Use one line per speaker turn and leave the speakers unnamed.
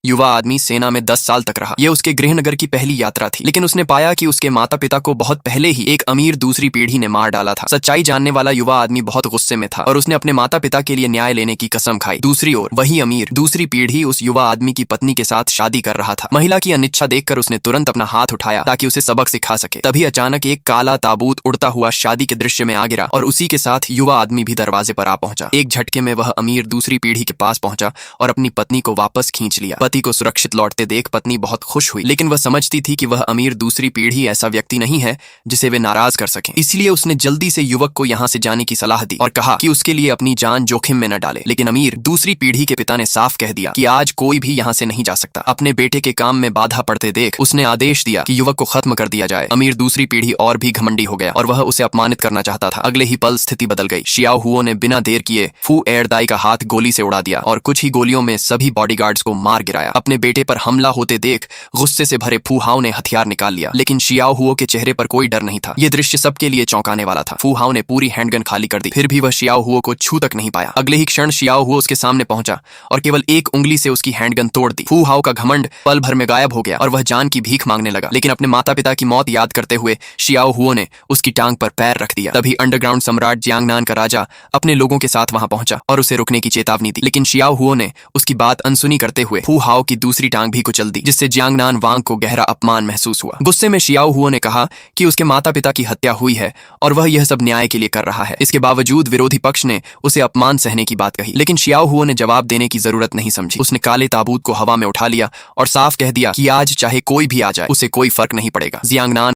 युवा आदमी सेना में 10 साल तक रहा। ये उसके गृहनगर की पहली यात्रा थी, लेकिन उसने पाया कि उसके माता पिता को बहुत पहले ही एक अमीर दूसरी पीढ़ी ने मार डाला था। सच्चाई जानने वाला युवा आदमी बहुत गुस्से में था और उसने अपने माता पिता के लिए न्याय लेने की कसम खाई। दूसरी ओर वही अमीर दूसरी पीढ़ी उस युवा आदमी की पत्नी के साथ शादी कर रहा था। महिला की अनिच्छा देखकर उसने तुरंत अपना हाथ उठाया ताकि उसे सबक सिखा सके। तभी अचानक एक काला ताबूत उड़ता हुआ शादी के दृश्य में आ गिरा और उसी के साथ युवा आदमी भी दरवाजे पर आ पहुंचा। एक झटके में वह अमीर दूसरी पीढ़ी के पास पहुंचा और अपनी पत्नी को वापस खींच लिया। पति को सुरक्षित लौटते देख पत्नी बहुत खुश हुई, लेकिन वह समझती थी कि वह अमीर दूसरी पीढ़ी ऐसा व्यक्ति नहीं है जिसे वे नाराज कर सकें। इसलिए उसने जल्दी से युवक को यहाँ से जाने की सलाह दी और कहा कि उसके लिए अपनी जान जोखिम में न डाले। लेकिन अमीर दूसरी पीढ़ी के पिता ने साफ कह दिया कि आज कोई भी यहाँ से नहीं जा सकता। अपने बेटे के काम में बाधा पड़ते देख उसने आदेश दिया कि युवक को खत्म कर दिया जाए। अमीर दूसरी पीढ़ी और भी घमंडी हो गया और वह उसे अपमानित करना चाहता था। अगले ही पल स्थिति बदल गई। शियाओ हुओ ने बिना देर किए फू एयरदाई का हाथ गोली से उड़ा दिया और कुछ ही गोलियों में सभी बॉडीगार्ड्स को मार गिराया। अपने बेटे पर हमला होते देख गुस्से से भरे फू हाओ ने हथियार निकाल लिया, लेकिन शियाओ हुओ के चेहरे पर कोई डर नहीं था। यह दृश्य सबके लिए चौंकाने वाला था। फू हाओ ने पूरी हैंडगन खाली कर दी, फिर भी वह शियाओ हुओ को छू तक नहीं पाया। अगले ही क्षण शियाओ हुओ उसके सामने पहुंचा और केवल एक उंगली से उसकी हैंडगन तोड़ दी। फू हाओ का घमंड पल भर में गायब हो गया और वह जान की भीख मांगने लगा। लेकिन अपने माता पिता की मौत याद करते हुए शियाओ हुओ ने उसकी टांग पर पैर रख दिया। तभी अंडरग्राउंड सम्राट जियांगनान का राजा अपने लोगों के साथ वहां पहुंचा और उसे रुकने की चेतावनी दी, लेकिन शियाओ हुओ ने उसकी बात अनसुनी करते हुए फू हाओ की दूसरी टांग भी कुचल दी, जिससे जियांगनान वांग को गहरा अपमान महसूस हुआ। गुस्से में शियाओ हुओ ने कहा कि उसके माता पिता की हत्या हुई है और वह यह सब न्याय के लिए कर रहा है। इसके बावजूद विरोधी पक्ष ने उसे अपमान सहने की बात कही, लेकिन शियाओ हुओ ने जवाब देने की जरूरत नहीं समझी। उसने काले ताबूत को हवा में उठा लिया और साफ कह दिया कि आज चाहे कोई भी आ जाए उसे कोई फर्क नहीं पड़ेगा। जियांगनान